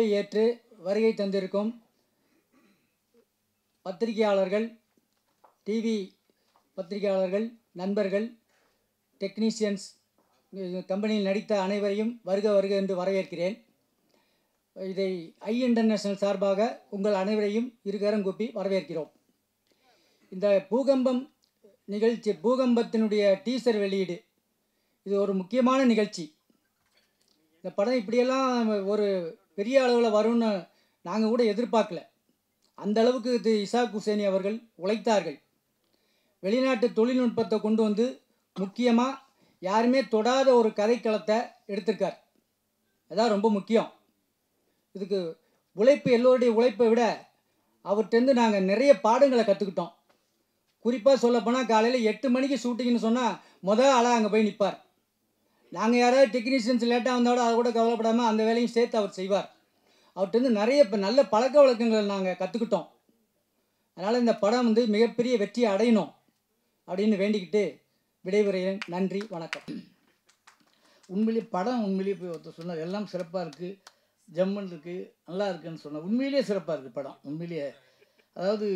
அழைப்பை ஏற்று வருகை தந்திருக்கும் பத்திரிகையாளர்கள், டிவி பத்திரிகையாளர்கள், நண்பர்கள், டெக்னீஷியன்ஸ், கம்பெனியில் நடித்த அனைவரையும் வருக வருக என்று வரவேற்கிறேன். இதை ஐ இன்டர்நேஷனல் சார்பாக உங்கள் அனைவரையும் இருகரம் கூப்பி வரவேற்கிறோம். இந்த பூகம்பத்தினுடைய டீசர் வெளியீடு இது ஒரு முக்கியமான நிகழ்ச்சி. இந்த படம் இப்படியெல்லாம் ஒரு பெரிய அளவில் வரும்னு நாங்கள் கூட எதிர்பார்க்கல. அந்த அளவுக்கு இது இசாக் ஹுசைனி அவர்கள் உழைத்தார்கள். வெளிநாட்டு தொழில்நுட்பத்தை கொண்டு வந்து முக்கியமாக யாருமே தொடாத ஒரு கதைக்களத்தை எடுத்திருக்கார். அதான் ரொம்ப முக்கியம். இதுக்கு உழைப்பு, எல்லோருடைய உழைப்பை விட அவர்கிட்டருந்து நாங்கள் நிறைய பாடங்களை கற்றுக்கிட்டோம். குறிப்பாக சொல்லப்போனால் காலையில் 8 மணிக்கு ஷூட்டிங்னு சொன்னால் முதல் ஆளாக அங்கே போய் நிற்பார். நாங்கள் யாராவது டெக்னீஷியன்ஸ் லேட்டாக வந்தோட அதை கூட கவலைப்படாமல் அந்த வேலையும் சேர்த்து அவர் செய்வார். அவர்கிட்டருந்து நிறைய நல்ல பழக்க வழக்கங்களை நாங்கள் கற்றுக்கிட்டோம். அதனால் இந்த படம் வந்து மிகப்பெரிய வெற்றியை அடையணும் அப்படின்னு வேண்டிக்கிட்டு விடைபெறுகிறேன். நன்றி, வணக்கம். உண்மையிலேயே படம் போய் ஒருத்தர் சொன்னார், எல்லாம் சிறப்பாக இருக்குது, ஜம்மன் இருக்குது, நல்லா இருக்குன்னு சொன்னார். உண்மையிலேயே சிறப்பாக இருக்குது படம். உண்மையிலேயே அதாவது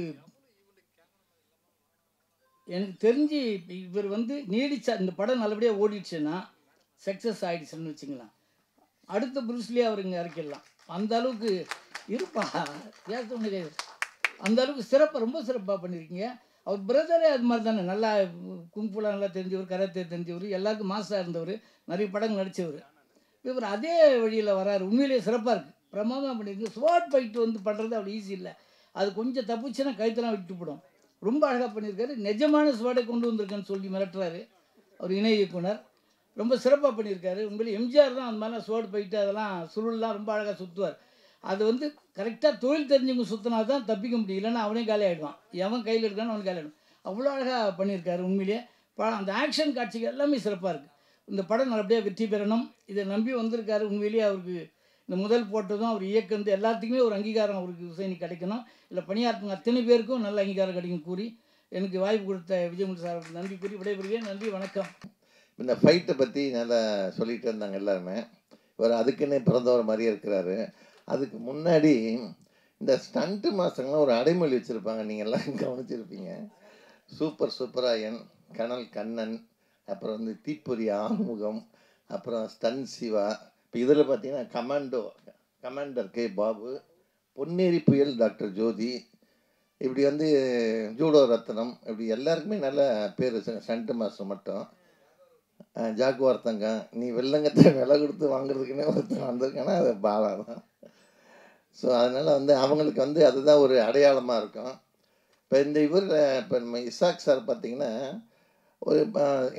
எனக்கு தெரிஞ்சு இவர் வந்து நீடிச்சா இந்த படம் நல்லபடியாக ஓடிடுச்சுன்னா சக்ஸஸ் ஆகிடுச்சுன்னு வச்சுங்களேன். அடுத்த புருஸ்லேயே அவர் இங்கே இறக்கிடலாம். அந்த அளவுக்கு இருப்பா பேச அந்த அளவுக்கு சிறப்பாக, ரொம்ப சிறப்பாக பண்ணியிருக்கீங்க. அவர் பிரதரே அது மாதிரி தானே, நல்லா கும்பலாக நல்லா தெரிஞ்சவர், கராத்தே தெரிஞ்சவர், எல்லாருக்கும் மாசாக இருந்தவர், நிறைய படங்கள் நடித்தவர். இவர் அதே வழியில் வராரு. உண்மையிலேயே சிறப்பாக இருக்குது, பிரமாதமாக பண்ணியிருக்கு. ஸ்வாட் ஃபைட்டு வந்து பண்ணுறது அவ்வளோ ஈஸி இல்லை. அது கொஞ்சம் தப்புச்சுன்னா கைத்தெல்லாம் விட்டுப்படும். ரொம்ப அழகாக பண்ணியிருக்காரு. நிஜமான ஸ்வாடை கொண்டு வந்திருக்கேன்னு சொல்லி மிரட்டுறாரு அவர் இணை இயக்குனர். ரொம்ப சிறப்பாக பண்ணியிருக்காரு. உண்மையிலே எம்ஜிஆர் தான் அந்த மாதிரிலாம் ஸ்வாட் ஃபைட்டு அதெல்லாம் சுருள்லாம் ரொம்ப அழகாக சுற்றுவார். அது வந்து கரெக்டாக தொழில் தெரிஞ்சவங்க சுற்றினா தான் தப்பிக்க முடியும், இல்லைன்னா அவனே காலி ஆகிடுவான். எவன் கையில் இருக்கான்னு அவன் காலி ஆகிடும். அவ்வளோ அழகாக பண்ணியிருக்காரு. உண்மையிலேயே அந்த ஆக்ஷன் காட்சிகள் எல்லாமே சிறப்பாக இருக்குது. இந்த படம் நல்லபடியாக வெற்றி பெறணும், இதை நம்பி வந்திருக்காரு. உண்மையிலேயே அவருக்கு இந்த முதல் போட்டதும் அவர் இயக்குந்து எல்லாத்துக்குமே ஒரு அங்கீகாரம் அவருக்கு ஹுசைனி கிடைக்கணும். இல்லை பணியாற்றுங்க அத்தனை பேருக்கும் நல்ல அங்கீகாரம் கிடைக்கும் கூறி எனக்கு வாய்ப்பு கொடுத்த விஜயமுடி சார் நன்றி கூறி விடைபெறுகிறேன். நன்றி, வணக்கம். இந்த ஃபைட்டை பற்றி நல்லா சொல்லிகிட்டு இருந்தாங்க எல்லாருமே. இவர் அதுக்குன்னே பிறந்தவர் மாதிரியே இருக்கிறாரு. அதுக்கு முன்னாடி இந்த ஸ்டண்ட்டு மாஸ்டர்லாம் ஒரு அடைமொழி வச்சுருப்பாங்க, நீங்கள் எல்லாம் கவனிச்சிருப்பீங்க. சூப்பராயன், கனல் கண்ணன், அப்புறம் வந்து தீப்பொறி ஆறுமுகம், அப்புறம் ஸ்டன் சிவா. இப்போ இதில் பார்த்தீங்கன்னா கமாண்டர் கே பாபு, பொன்னேரி புயல் டாக்டர் ஜோதி, இப்படி வந்து ஜூடோ ரத்னம், இப்படி எல்லாருக்குமே நல்ல பேர் வச்சுங்க. ஸ்டண்ட்டு மாஸ்டர் மட்டும் ஜாக்குவார்த்தங்க, நீ வெள்ளங்கத்தை விலை கொடுத்து வாங்குறதுக்குன்னே ஒருத்தர் வந்திருக்கானா அது பாலா தான். ஸோ அதனால் வந்து அவங்களுக்கு வந்து அதுதான் ஒரு அடையாளமாக இருக்கும். இப்போ இந்த இப்போ நம்ம இசாக் சார் பார்த்திங்கன்னா ஒரு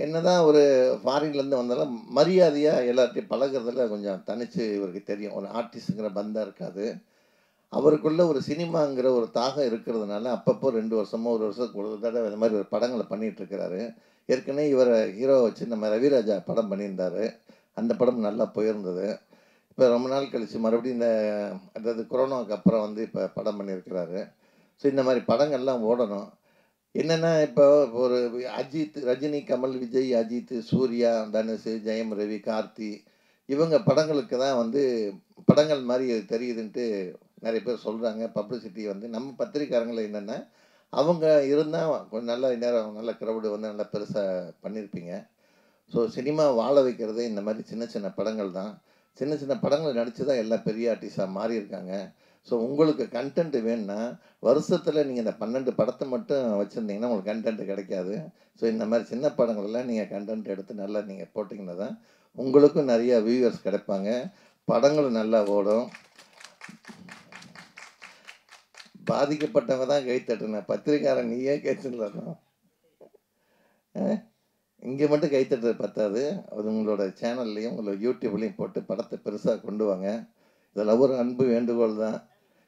என்ன தான் ஒரு ஃபாரின்லேருந்து வந்தாலும் மரியாதையாக எல்லாத்தையும் பழகிறதுல கொஞ்சம் தனித்து இவருக்கு தெரியும். ஒரு ஆர்டிஸ்ட்டுங்கிற பந்தம் இருக்காது. அவருக்குள்ளே ஒரு சினிமாங்கிற ஒரு தாகம் இருக்கிறதுனால அப்பப்போ 2 வருஷமோ 1 வருஷத்துக்கு ஒரு தடவை இந்த மாதிரி ஒரு படங்களை பண்ணிகிட்ருக்கிறாரு. ஏற்கனவே இவரை ஹீரோ வச்சு நம்ம ரவிராஜா படம் பண்ணியிருந்தார். அந்த படம் நல்லா போயிருந்தது. இப்போ ரொம்ப நாள் கழித்து மறுபடியும் அதாவது கொரோனாவுக்கு அப்புறம் வந்து இப்போ படம் பண்ணியிருக்கிறாரு. ஸோ இந்த மாதிரி படங்கள்லாம் ஓடணும். என்னென்னா இப்போ ஒரு அஜித், ரஜினி, கமல், விஜய், அஜித், சூர்யா, தனுஷ், ஜெயம் ரவி, கார்த்தி, இவங்க படங்களுக்கு தான் வந்து படங்கள் மாதிரி தெரியுதுன்ட்டு நிறைய பேர் சொல்கிறாங்க. பப்ளிசிட்டி வந்து நம்ம பத்திரிக்காரங்களை என்னென்னா அவங்க இருந்தால் கொஞ்சம் நல்ல நேரம் நல்ல க்ரௌடு வந்து நல்லா பெருசாக பண்ணியிருப்பீங்க. ஸோ சினிமா வாழ வைக்கிறதே இந்த மாதிரி சின்ன படங்கள் தான். சின்ன படங்கள் நடித்து தான் எல்லாம் பெரிய ஆர்டிஸ்டாக மாறியிருக்காங்க. ஸோ உங்களுக்கு கண்டென்ட் வேணுன்னா வருஷத்தில் நீங்கள் இந்த 12 படத்தை மட்டும் வச்சுருந்தீங்கன்னா உங்களுக்கு கண்டென்ட் கிடைக்காது. ஸோ இந்த மாதிரி சின்ன படங்களெல்லாம் நீங்கள் கண்டென்ட் எடுத்து நல்லா நீங்கள் போட்டிங்கன்னா தான் உங்களுக்கும் நிறைய வியூவர்ஸ் கிடைப்பாங்க, படங்களும் நல்லா ஓடும். பாதிக்கப்பட்டவங்க தான் கை தட்டுன, பத்திரிக்காரன் நீயே கைத்தட்டலாம். இங்கே மட்டும் கைத்தட்டுறது பத்தாது, அது உங்களோட சேனல்லையும் உங்களோட யூடியூப்லேயும் போட்டு படத்தை பெருசாக கொண்டு வாங்க. இதில் ஒரு அன்பு வேண்டுகோள் தான்.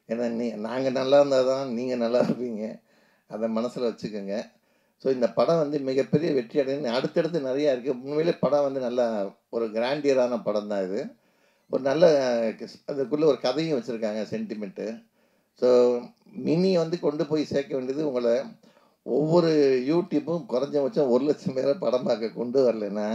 ஏன்னா நாங்கள் நல்லா இருந்தால் தான் நீங்கள் நல்லா இருப்பீங்க, அதை மனசில் வச்சுக்கோங்க. ஸோ இந்த படம் வந்து மிகப்பெரிய வெற்றி அடைந்து அடுத்தடுத்து நிறையா இருக்குது. உண்மையிலே படம் வந்து நல்லா ஒரு கிராண்டியரான படம் தான் இது. ஒரு நல்ல அதுக்குள்ளே ஒரு கதையும் வச்சுருக்காங்க, சென்டிமெண்ட்டு. ஸோ மினி வந்து கொண்டு போய் சேர்க்க வேண்டியது உங்களை. ஒவ்வொரு யூடியூப்பும் குறைஞ்சபட்சம் 1 லட்சம் பேரை படம் பார்க்க கொண்டு வரலைன்னா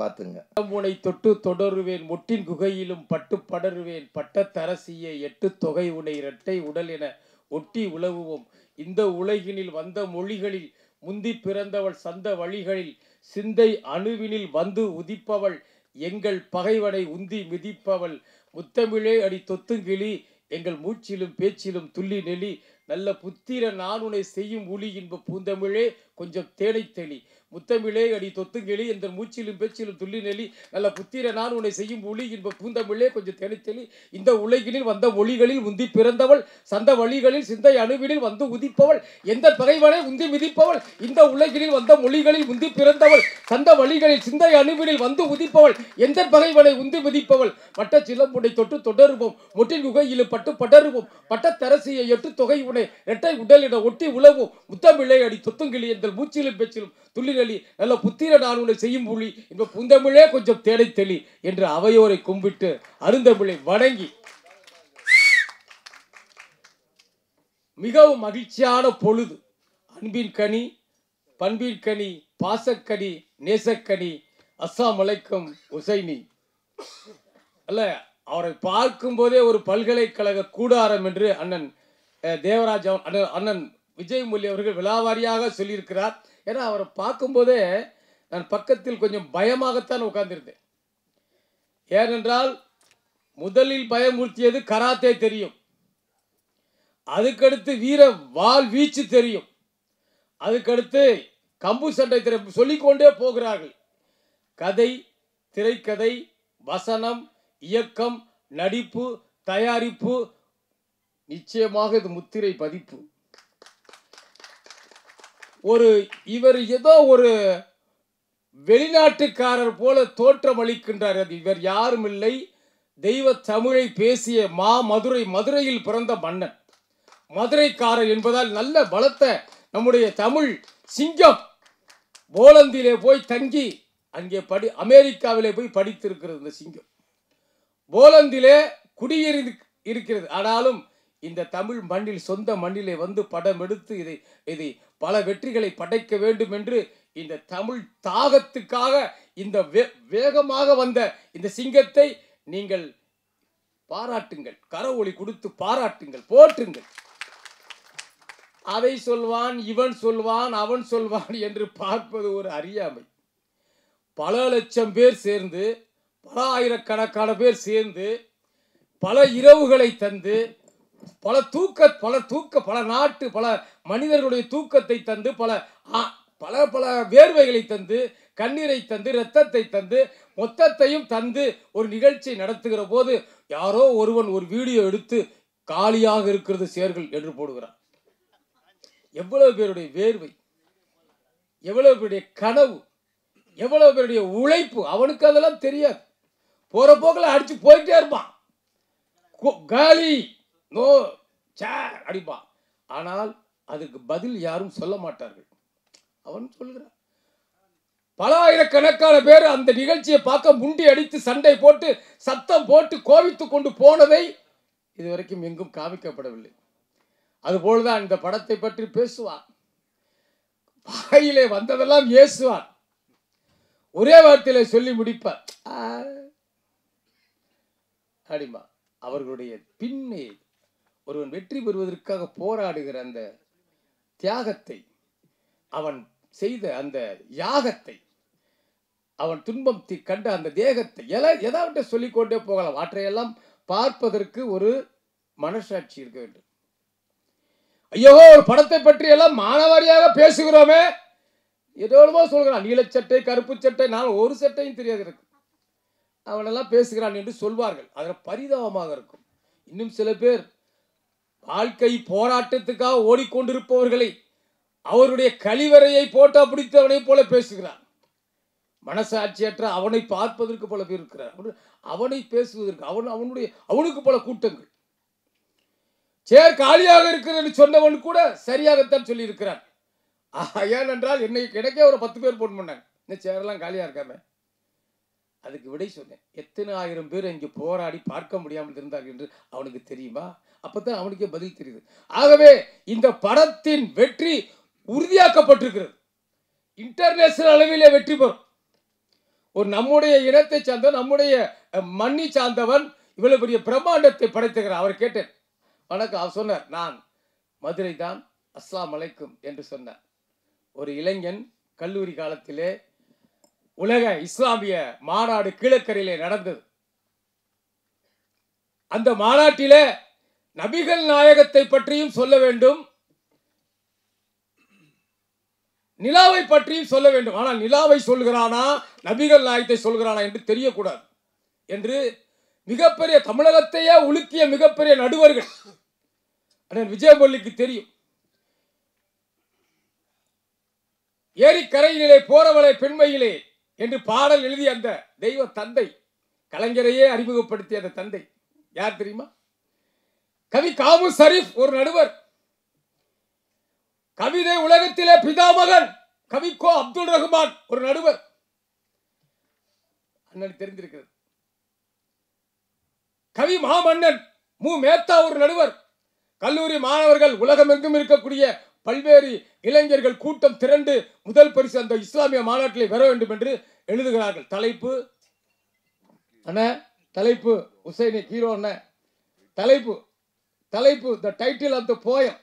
பார்த்துங்க. முனை தொட்டு தொடருவேன் மொட்டின் குகையிலும் பட்டு படருவேன் பட்டத்தரசியே எட்டு தொகை உனை இரட்டை உடல் என ஒட்டி உலவுவோம். இந்த உலகினில் வந்த மொழிகளில் முந்தி பிறந்தவள் சந்த வழிகளில் சிந்தை அணுவினில் வந்து உதிப்பவள் எங்கள் பகைவனை உந்தி மிதிப்பவள் முத்தமிழே அடி தொத்துங்கிளி எங்கள் மூச்சிலும் பேச்சிலும் துள்ளி நெளி நல்ல புத்திர நான் உனை செய்யும் ஒளி இன்ப பூந்தமிழே கொஞ்சம் தேனை தெளி முத்தமிழே அடி தொத்துங்கிளி என்ற மூச்சிலும் பேச்சிலும் துள்ளி நெளி நல்ல புத்திர நான் உன்னை செய்யும் ஒளி இன்ப பூந்தமிழே கொஞ்சம் தெளித்தெளி இந்த உலகினில் வந்த மொழிகளில் உந்தி பிறந்தவள் சந்த வழிகளில் சிந்தை அணுவினில் வந்து உதிப்பவள் எந்த பகைவனை உந்தி மிதிப்பவள் இந்த உலகினில் வந்த மொழிகளில் உந்தி பிறந்தவள் சந்த வழிகளில் சிந்தை அணுவினில் வந்து உதிப்பவள் எந்த பகைவனை உந்தி மிதிப்பவள் வட்ட சிலம்புடை தொட்டு தொடருவோம் மொட்டின் குகையிலும் பட்டு படருவோம் பட்டத்தரசியை எட்டு தொகை உனை இரட்டை உடலிட ஒட்டி உழவோம் முத்தமிழே அடி தொத்துங்கிளி என்ற மூச்சிலும் பேச்சிலும் துள்ளி நெளி நல்ல புத்திர நான் உன்னை செய்யும் புள்ளி இந்த புந்தமிழே கொஞ்சம் தேடை தெளி என்று அவையோரை கும்பிட்டு அருந்தமிழை வணங்கி மிகவும் மகிழ்ச்சியான பொழுது அன்பின் கனி பண்பின் கனி பாசக்கனி நேசக்கனி அஸ்ஸலாமு அலைக்கும் உசைனி அல்ல அவரை பார்க்கும் போதே ஒரு பல்கலைக்கழக கூடாரம் என்று அண்ணன் தேவராஜ் அண்ணன் விஜயமொழி அவர்கள் விலாவாரியாக சொல்லியிருக்கிறார். ஏன்னா அவரை பார்க்கும்போதே நான் பக்கத்தில் கொஞ்சம் பயமாகத்தான் உட்கார்ந்திருந்தேன். ஏனென்றால் முதலில் பயமுறுத்தியது கராத்தே தெரியும், அதுக்கடுத்து வீர வாள் வீச்சு தெரியும், அதுக்கடுத்து கம்பு சண்டை தெரியும், சொல்லிக்கொண்டே போகிறார்கள். கதை, திரைக்கதை, வசனம், இயக்கம், நடிப்பு, தயாரிப்பு, நிச்சயமாக இது முத்திரை பதிப்பு. இவர் ஏதோ ஒரு வெளிநாட்டுக்காரர் போல தோற்றம் அளிக்கின்றார். அது இவர் யாரும் இல்லை, தெய்வ தமிழை பேசிய மதுரையில் பிறந்த மன்னன், மதுரைக்காரர் என்பதால் நல்ல பலத்த நம்முடைய தமிழ் சிங்கம். போலந்திலே போய் தங்கி அங்கே அமெரிக்காவிலே போய் படித்திருக்கிறது இந்த சிங்கம். போலந்திலே குடியேறி இருக்கிறது. ஆனாலும் இந்த தமிழ் மண்ணில் சொந்த மண்ணிலே வந்து படம் எடுத்து இதை பல வெற்றிகளை படைக்க வேண்டும் என்று இந்த தமிழ் தாகத்துக்காக இந்த வேகமாக வந்த இந்த சிங்கத்தை நீங்கள் பாராட்டுங்கள், கரவொலி கொடுத்து பாராட்டுங்கள், போற்றுங்கள். அதை சொல்வான், இவன் சொல்வான், அவன் சொல்வான் என்று பார்ப்பது ஒரு அறியாமை. பல லட்சம் பேர் சேர்ந்து, பல ஆயிரக்கணக்கான பேர் சேர்ந்து, பல இரவுகளை தந்து, பல நாட்டு பல மனிதர்களுடைய தூக்கத்தை தந்து, பல வேர்வைகளை தந்து, கண்ணீரை தந்து, இரத்தத்தை தந்து, மொத்தத்தையும் தந்து ஒரு நிகழ்ச்சி நடத்துகிற போது யாரோ ஒருவன் ஒரு வீடியோ எடுத்து காலியாக இருக்கிறது சேர்கள் என்று போடுகிறான். எவ்வளவு பேருடைய வேர்வை, எவ்வளவு பேருடைய கனவு, எவ்வளவு பேருடைய உழைப்பு, அவனுக்கு அதெல்லாம் தெரியாது. போற போக்கில் அடிச்சு போயிட்டே இருப்பான், காலி நோ சேர் அடிப்பான். ஆனால் அதுக்கு பதில் யாரும் சொல்ல மாட்டார்கள். அவன் சொல்கிறான். பல ஆயிரக்கணக்கான பேர் அந்த நிகழ்ச்சியை பார்க்க முண்டி அடித்து சண்டை போட்டு சத்தம் போட்டு கோவித்து கொண்டு போனதை இதுவரைக்கும் எங்கும் காமிக்கப்படவில்லை. அதுபோல்தான் இந்த படத்தை பற்றி பேசுவான், வாயிலே வந்ததெல்லாம் ஏசுவான், ஒரே வார்த்தையில சொல்லி முடிப்பார் அடிமா. அவர்களுடைய பின்னே ஒருவன் வெற்றி பெறுவதற்காக போராடுகிற அந்த தியாகத்தை, அவன் செய்த அந்த யாகத்தை, அவன் துன்பம் கண்ட அந்த தேகத்தை எதாவது சொல்லிக்கொண்டே போகலாம். அவற்றையெல்லாம் பார்ப்பதற்கு ஒரு மனசாட்சி இருக்க வேண்டும். ஐயோ, ஒரு படத்தை பற்றி எல்லாம் மானவாரியாக பேசுகிறோமே, ஏதோ சொல்கிறான், நீலச்சட்டை கருப்பு சட்டை, நான் ஒரு சட்டையும் தெரியாது இருக்கு, அவனெல்லாம் பேசுகிறான் என்று சொல்வார்கள். அதில் பரிதாபமாக இருக்கும். இன்னும் சில பேர் வாழ்க்கை போராட்டத்துக்காக ஓடிக்கொண்டிருப்பவர்களை அவருடைய கழிவறையை போட்டா பிடித்தவனை போல பேசுகிறான். மனசாட்சியற்ற அவனை பார்ப்பதற்கு பல பேர் இருக்கிறார், அவனை பேசுவதற்கு அவனுக்கு பல கூட்டங்கள். சேர் காலியாக இருக்கிறது சொன்னவன் கூட சரியாகத்தான் சொல்லி இருக்கிறான். ஏனென்றால் எனக்கே ஒரு 10 பேர் போன் பண்ணாங்க, இந்த சேரெல்லாம் காலியா இருக்காம. அதுக்கு விடை சொன்னேன், எத்தனை ஆயிரம் பேர் இங்கே போராடி பார்க்க முடியாமல் இருந்தார்கள் என்று அவனுக்கு தெரியுமா? அப்பதான் அவனுக்கே பதில் தெரியுது. ஆகவே இந்த படத்தின் வெற்றி உறுதியாக்கப்பட்டிருக்கிறது. இன்டர்நேஷனல் அளவிலே வெற்றி பெறும். ஒரு நம்முடைய இனத்தை சார்ந்தவன், நம்முடைய மண்ணை சார்ந்தவன் இவ்வளவு பெரிய பிரம்மாண்டத்தை படைத்துகிறார். அவர் கேட்டேன், வணக்கம். அவர் சொன்னார், நான் மதுரை தான், அஸ்ஸலாமு அலைக்கும் என்று சொன்னார். ஒரு இளைஞன் கல்லூரி காலத்திலே உலக இஸ்லாமிய மாநாடு கீழக்கரையிலே நடந்தது. அந்த மாநாட்டிலே நபிகள் நாயகத்தை பற்றியும் சொல்ல வேண்டும், நிலாவை பற்றியும் சொல்ல வேண்டும். ஆனால் நிலாவை சொல்கிறானா நபிகள் நாயகத்தை சொல்கிறானா என்று தெரியக்கூடாது என்று மிகப்பெரிய தமிழகத்தையே உலுக்கிய மிகப்பெரிய நடுவர்கள் அண்ணன் விஜயமொழிக்கு தெரியும். ஏரிக்கரையிலே போறவளை பெண்மையிலே என்று பாடல் எழுதிய அந்த தெய்வ தந்தை, கலைஞரையே அறிமுகப்படுத்திய அந்த தந்தை யார் தெரியுமா? கவி காமு ஷரீப் ஒரு நடுவர். கவிதை உலகத்திலே பிதாமகன் கவி கோ அப்துல் ரஹ்மான் ஒரு நடுவர். அண்ணன் தெரிந்திருக்கிறது. கவி மாமன்னன் மு மேத்தா ஒரு நடுவர். கல்லூரி மாணவர்கள் உலகமெங்கும் இருக்கக்கூடிய பல்வேறு இளைஞர்கள் கூட்டம் திரண்டு முதல் பரிசு அந்த இஸ்லாமிய மாநாட்டில் பெற வேண்டும் என்று எழுதுகிறார்கள். தலைப்பு அண்ணா, தலைப்பு உசைனி ஹீரோ அண்ணா, தலைப்பு தலைப்பு the title of the poem,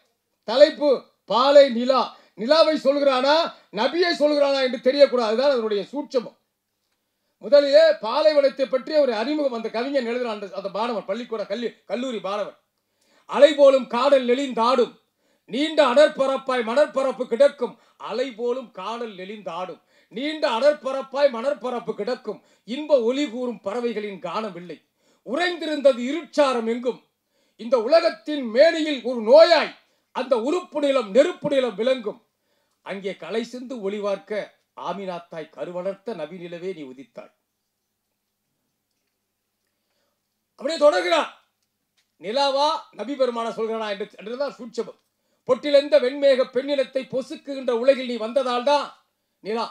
தலைப்பு பாலை நிலா. நிலாவை சொல்கிறானா நபியை சொல்கிறானா என்று தெரியக்கூடாது. அதுதான் அதனுடைய சூட்சமம். முதலிலே பாலைவனத்தை பற்றிய ஒரு அறிமுகம் அந்த கவிஞன் எழுதுகிறான். அந்த மாணவன், பள்ளிக்கூட கல்லூரி மாணவன். அலை போலும் காடல் நெளிந்தாடும், நீண்ட அடற்பரப்பாய் மணற்பரப்பு கிடக்கும். அலை போலும் காடல் நெளிந்தாடும், நீண்ட அடற்பரப்பாய் மணற்பரப்பு கிடக்கும். இன்ப ஒலி கூறும் பறவைகளின் காணவில்லை. உறைந்திருந்தது இருட்சாரம் எங்கும். இந்த உலகத்தின் மேனியில் ஒரு நோயாய் அந்த உறுப்பு நிலம் நெருப்பு நிலம் விளங்கும். அங்கே களை சிந்து ஒளிவார்க்க ஆமினாத்தாய் கருவளர்த்த நபி நிலவே நீ உதித்தாய். அப்படியே தொடர்கிறார். நிலாவா நபி பெருமான சொல்கிறானா என்றுதான் சூட்சமம். பொட்டிலெந்த வெண்மேக பெண்ணினத்தை பொசுக்குகின்ற உலகில் நீ வந்ததால் தான் நிலா.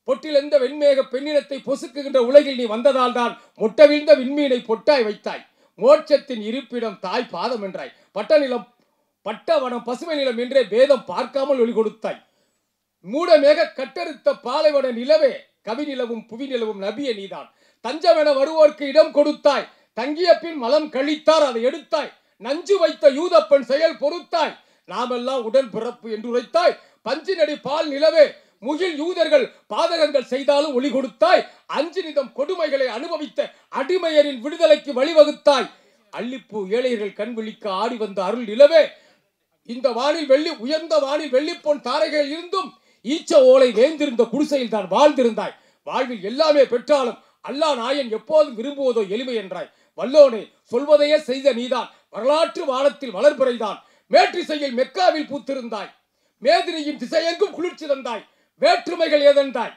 பொட்டிலெந்த வெண்மேக பெண்ணினத்தை பொசுக்குகின்ற உலகில் நீ வந்ததால் தான் மொட்டவிழ்ந்த விண்மீனை பொட்டாய் வைத்தாய். மோட்சத்தின் இருப்பிடம் தாய் பாதம் என்றாய். பட்ட நிலம் பட்டவனம் பசுமை நிலம் என்றே வேதம் பார்க்காமல் ஒளி கொடுத்தாய். மூடமேக கட்டறுத்த பாலைவன நிலவே கவி நிலவும் புவி நிலவும் நபிய நீதான். தஞ்சமென வருவோர்க்கு இடம் கொடுத்தாய். தங்கிய பின் மலம் கழித்தார் அதை எடுத்தாய். நஞ்சு வைத்த யூதப்பெண் செயல் பொறுத்தாய். நாமெல்லாம் உடன் பிறப்பு என்று உரைத்தாய். பஞ்சினடி பால் நிலவே முகில் யூதர்கள் பாதகங்கள் செய்தாலும் ஒளி கொடுத்தாய். அஞ்சு நிதம் கொடுமைகளை அனுபவித்த அடிமையரின் விடுதலைக்கு வழிவகுத்தாய். அள்ளிப்பூ ஏழையர்கள் கண் விழிக்க ஆடி வந்த அருள் நிலவே இந்த வானில் உயர்ந்த வானில் வெள்ளிப்பொன் தாரைகள் இருந்தும் ஈச்ச ஓலை வேந்திருந்த குடிசையில் தான் வாழ்ந்திருந்தாய். வாழ்வில் எல்லாமே பெற்றாலும் அல்லா நாயன் எப்போதும் விரும்புவதோ எளிமை என்றாய். வல்லோனே சொல்வதையே செய்த நீதான். வரலாற்று வானத்தில் வளர்பிறைதான். மேற்றிசையில் மெக்காவில் பூத்திருந்தாய். மேதினியின் திசையெங்கும் குளிர்ச்சி தந்தாய். வேற்றுமைகள் ஏதென்றாய்.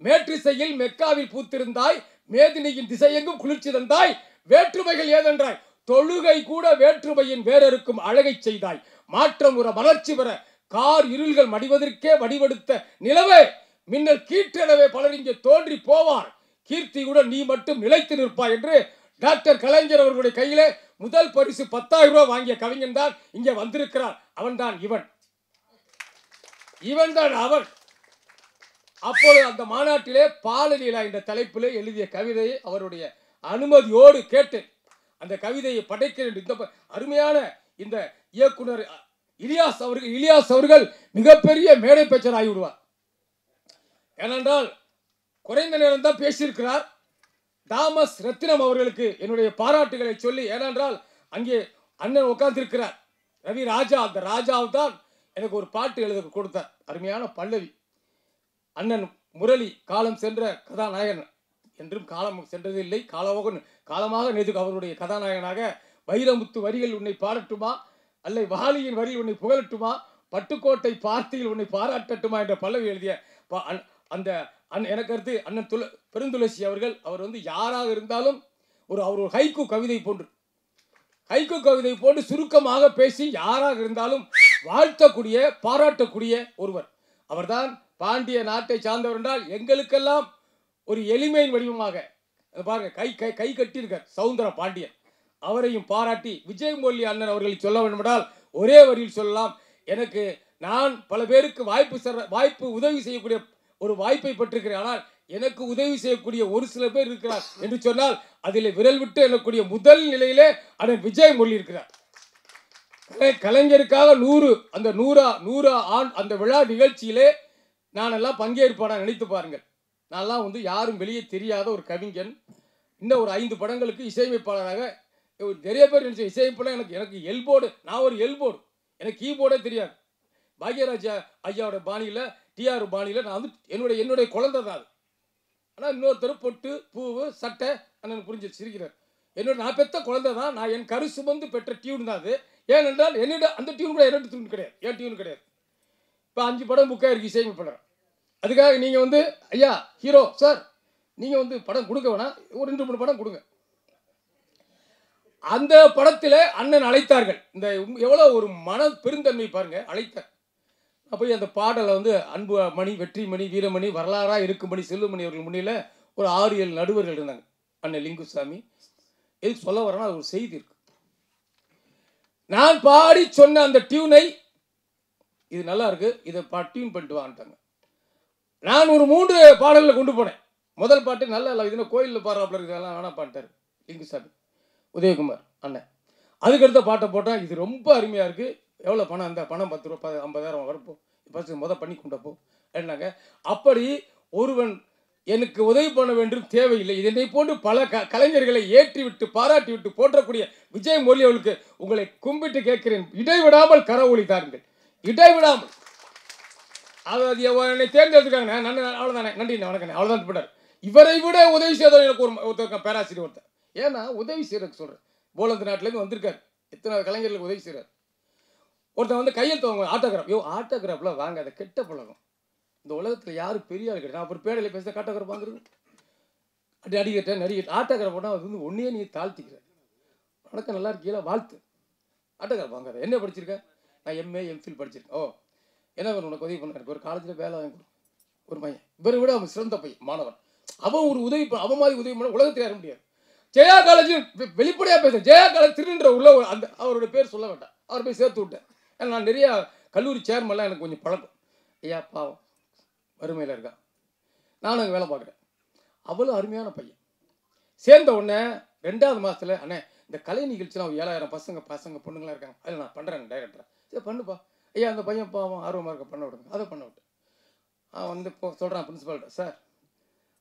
மேற்றிசையில் மெக்காவில் பூத்திருந்தாய். மேதினியின் திசையெங்கும் குளிர்ச்சி தந்தாய். வேற்றுமைகள் ஏதென்றாய். தொழுகை கூட வேற்றுமையின் வேறறுக்கும் அழகை செய்தாய். மாற்றம் உற மலர்ச்சி பெற கார் இருள்கள் மடிவதற்கே வடிவெடுத்த நிலவே மின்னல் கீற்றெனவே பலர் இங்கே தோன்றி போவார். கீர்த்தியுடன் நீ மட்டும் நிலைத்து நிற்பாய் என்று டாக்டர் கலைஞர் அவர்களுடைய கையிலே முதல் பரிசு 10,000 ரூபாய் வாங்கிய கவிஞன் தான் இங்கே வந்திருக்கிறார். அவன்தான் இவன் தான் அவன். அப்பொழுது அந்த மாநாட்டிலே பாலலீலா என்ற தலைப்பிலே எழுதிய கவிதையை அவருடைய அனுமதியோடு கேட்டேன். அந்த கவிதையை படைக்கிறேன். இந்த அருமையான இந்த இயக்குனர் இலியாஸ் அவர்கள் மிகப்பெரிய மேடை பேச்சர் ஆகிவிடுவார். ஏனென்றால் குறைந்த நேரம் தான் பேசியிருக்கிறார். தாமஸ் ரத்தினம் அவர்களுக்கு என்னுடைய பாராட்டுகளை சொல்லி, ஏனென்றால் அங்கே அண்ணன் உட்கார்ந்திருக்கிறார் ரவி ராஜா. அந்த ராஜாவை தான் எனக்கு ஒரு பாட்டு எழுத கொடுத்தார். அருமையான பல்லவி. அண்ணன் முரளி காலம் சென்ற கதாநாயகன் என்றும் காலம் சென்றதில்லை, காலமாக நேற்று அவருடைய கதாநாயகனாக வைரமுத்து வரிகள் உன்னை பாடட்டுமா, அல்லை வாலியின் வரியில் உன்னை புகழட்டுமா, பட்டுக்கோட்டை பார்த்தியில் உன்னை பாராட்டட்டுமா என்ற பல்லவி எழுதிய அந்த எனக்கு அடுத்து அண்ணன் பெருந்துளசி அவர்கள். அவர் யாராக இருந்தாலும் அவர் ஒரு ஹைக்கூ கவிதை போன்று சுருக்கமாக பேசி யாராக இருந்தாலும் வாழ்த்தக்கூடிய பாராட்டக்கூடிய ஒருவர். அவர்தான் பாண்டிய நாட்டை சார்ந்தவர் என்றால் எங்களுக்கெல்லாம் ஒரு எளிமையின் வடிவமாக பாருங்க கை கட்டியிருக்கார் சவுந்தர பாண்டியன். அவரையும் பாராட்டி விஜயமொழி அண்ணன் அவர்களை சொல்ல வேண்டும் என்றால் ஒரே வரியில் சொல்லலாம். நான் பல பேருக்கு வாய்ப்பு உதவி செய்யக்கூடிய ஒரு வாய்ப்பை பெற்றிருக்கிறேன். ஆனால் எனக்கு உதவி செய்யக்கூடிய ஒரு சில பேர் இருக்கிறார் என்று சொன்னால் அதில் விரல் விட்டு எண்ணக்கூடிய முதல் நிலையிலே அண்ணன் விஜய் முரளி இருக்கிறார். கலைஞருக்காக 100 அந்த 100 ஆண்டு அந்த விழா நிகழ்ச்சியிலே நானெல்லாம் பங்கேற்பான நினைத்து பாருங்கள். நான்லாம் வந்து யாரும் வெளியே தெரியாத ஒரு கவிஞன். இன்னும் ஒரு 5 படங்களுக்கு இசையமைப்பாளராக நிறைய பேர் நினைச்ச இசையமைப்பாளர் எனக்கு எல்போர்டு, நான் ஒரு எல்போர்டு, எனக்கு கீபோர்டே தெரியாது. பாக்யராஜா ஐயாவோட பாணியில் டிஆர் பாணியில் நான் வந்து என்னுடைய குழந்தை தான் அது. ஆனால் இன்னொருத்தர் பொட்டு பூவு சட்டை அண்ணன் புரிஞ்சு சிரிக்கிறார். நான் பெற்ற குழந்தை தான், நான் என் கரு சுமந்து பெற்ற டியூன் தான் அது. ஏனென்றால் என்னோட அந்த டியூன் கூட என்னோட டியூன் கிடையாது, என் டியூன் கிடையாது. இப்போ 5 படம் புக்காக இருக்குது இசையமைப்பாளர். அதுக்காக நீங்கள் வந்து ஐயா ஹீரோ சார் நீங்கள் வந்து படம் கொடுக்க வேணாம், ஒரு 2-3 படம் கொடுங்க. அந்த படத்தில் அண்ணன் அழைத்தார்கள். இந்த எவ்வளோ ஒரு மன பெருந்தன்மை பாருங்கள், அழைத்தார். நான் போய் அந்த பாடலை வந்து அன்பு மணி, வெற்றிமணி, வீரமணி, வரலாறாக இருக்குமணி, செல்வமணி அவர்கள் முன்னில் ஒரு 6-7 நடுவர்கள் இருந்தாங்க. அண்ணன் லிங்குசாமி எதுக்கு சொல்ல வரேன்னா அது ஒரு செய்தி இருக்கு. நான் பாடி சொன்ன அந்த டியூனை இது நல்லா இருக்கு, இதை டியூன் பண்ணிட்டு வாங்கிட்டாங்க. நான் ஒரு 3 பாடல்களை கொண்டு போனேன். முதல் பாட்டு நல்லா இல்லை, இதுனா கோயிலில் பாடுறாப்புல இதெல்லாம் வேணா பாட்டார் லிங்குசாமி உதயகுமார் அண்ணன். அதுக்கடுத்த பாட்டை போட்டால் இது ரொம்ப அருமையாக இருக்குது, எவ்வளோ பணம், அந்த பணம் 10 ரூபா 50,000 வரப்போ ஃபஸ்ட்டு பண்ணி கொண்டப்போ என்னங்க. அப்படி ஒருவன் எனக்கு உதவி பண்ண வேண்டும் தேவையில்லை. இதனை போன்று பல கலைஞர்களை ஏற்றி விட்டு பாராட்டி விட்டு போற்றக்கூடிய விஜய் முரளி அவர்களுக்கு உங்களை கும்பிட்டு கேட்கிறேன், இடைவிடாமல் கரவொலி தாருங்கள், இடைவிடாமல். அது என்னை தேர்ந்தெடுத்துக்காங்க, அவ்வளோதானே, நன்றி வணக்கம், அவ்வளோதான் போட்டார். இவரை விட உதவி செய்தவர் எனக்கு ஒருத்தர் பேராசிரியர் ஒருத்தர். ஏன்னா உதவி செய்யறதுக்கு சொல்கிறேன், போலந்து நாட்டிலேருந்து வந்திருக்காரு, எத்தனை கலைஞர்களுக்கு உதவி செய்கிறார். ஒருத்தன் வந்து கையெழுத்து வாங்க ஆட்டோகிராஃப், ஆட்டோகிராஃபில் வாங்க, அதை கெட்ட பழகம். இந்த உலகத்தில் யாரும் பெரிய ஆள் கிடையாது. நான் அப்புறம் பேடையில் பேச ஆட்டோகிராஃப் வாங்குறது, நடிகர்கிட்ட ஆட்டோகிராஃப் போனால் அது வந்து ஒன்றே நீ தாழ்த்திக்கிற, வணக்கம் நல்லா இருக்கீங்களா வாழ்த்து, ஆட்டோகிராஃப் வாங்காத. என்ன படிச்சிருக்கேன்? நான் எம்ஏ எம்ஃபில் படிச்சிருக்கேன். ஓ என்ன வேணும் உனக்கு உதவி பண்ண? ஒரு காலேஜில் வேலை வாங்கி கொடு. ஒரு பையன், இவரை விட அவன் சிறந்த பையன், மாணவன், அவன் ஒரு உதவி அவன் மாதிரி உதவி பண்ண உலகத்தில் யார முடியாது. ஜெயா காலேஜ் வெளிப்படையாக பேசுகிறேன், ஜெயா காலேஜ் திருன்ற உள்ள அந்த அவருடைய பேர் சொல்ல வேண்டாம், அவர் போய் சேர்த்து விட்டேன். ஏன்னா நான் நிறையா கல்லூரி சேர்மெல்லாம் எனக்கு கொஞ்சம் பழக்கம். ஐயா பாவம் வறுமையில் இருக்கான், நானும் அங்கே வேலை பார்க்குறேன். அவ்வளோ அருமையான பையன். சேர்ந்த உடனே 2வது மாதத்தில் அண்ணே இந்த கலை நிகழ்ச்சிலாம் 7,000 பசங்க பொண்ணுங்களாம் இருக்காங்க, அதில் நான் பண்ணுறேன் டைரக்டராக. சரி பண்ணுப்பா. ஐயா அந்த பையன் பாவம் ஆர்வமாக இருக்க, பண்ண விடுங்க. அதை பண்ண விட்டேன். வந்து இப்போ சொல்கிறான் பிரின்ஸிபால்கிட்ட, சார்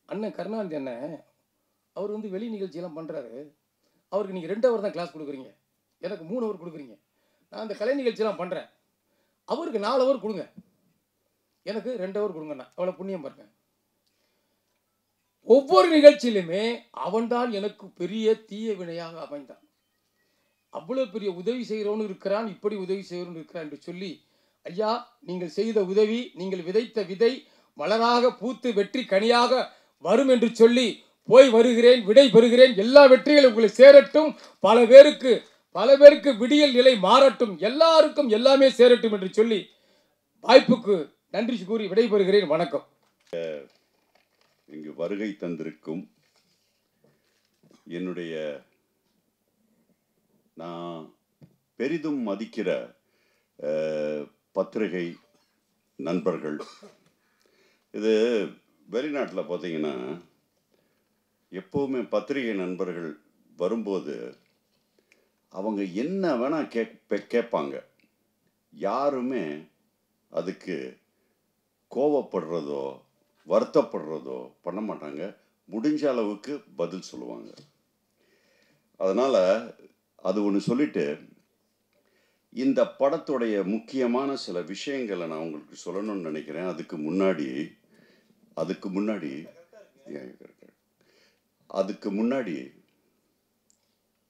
அண்ணன் கருணாநிதி அண்ணன் அவர் வந்து வெளி நிகழ்ச்சியெல்லாம் பண்ணுறாரு, அவருக்கு நீங்கள் 2 ஹவர் தான் கிளாஸ் கொடுக்குறீங்க, எனக்கு 3 ஹவர் கொடுக்குறீங்க. நான் அந்த கலை நிகழ்ச்சியெல்லாம் பண்ணுறேன், அவருக்கு 4 ஹவர் கொடுங்க, எனக்கு 2 ஹவர் கொடுங்கண்ணா. அவ்வளோ புண்ணியம் பாருங்க. ஒவ்வொரு நிகழ்ச்சியிலுமே அவன்தான் எனக்கு பெரிய தீய வினையாக அமைந்தான். அவ்வளோ பெரிய உதவி செய்கிறவனு இருக்கிறான், இப்படி உதவி செய்கிறவனு இருக்கிறான் என்று சொல்லி, ஐயா நீங்கள் செய்த உதவி, நீங்கள் விதைத்த விதை மலராக பூத்து வெற்றி கனியாக வரும் என்று சொல்லி போய் வருகிறேன், விடை பெறுகிறேன். எல்லா வெற்றிகளும் உங்களை சேரட்டும், பல பேருக்கு விடியல் நிலை மாறட்டும், எல்லாருக்கும் எல்லாமே சேரட்டும் என்று சொல்லி வாய்ப்புக்கு நன்றி கூறி விடைபெறுகிறேன். வணக்கம். இங்கு வருகை தந்திருக்கும் என்னுடைய நான் பெரிதும் மதிக்கிற பத்திரிகை நண்பர்கள், இது வெளிநாட்டில் பார்த்தீங்கன்னா எப்போவுமே பத்திரிகை நண்பர்கள் வரும்போது அவங்க என்ன வேணால் கேட்பாங்க, யாருமே அதுக்கு கோவப்படுறதோ வருத்தப்படுறதோ பண்ண மாட்டாங்க, முடிஞ்ச அளவுக்கு பதில் சொல்லுவாங்க. அதனால் அது ஒன்று சொல்லிட்டு, இந்த படத்துடைய முக்கியமான சில விஷயங்களை நான் உங்களுக்கு சொல்லணும்னு நினைக்கிறேன். அதுக்கு முன்னாடி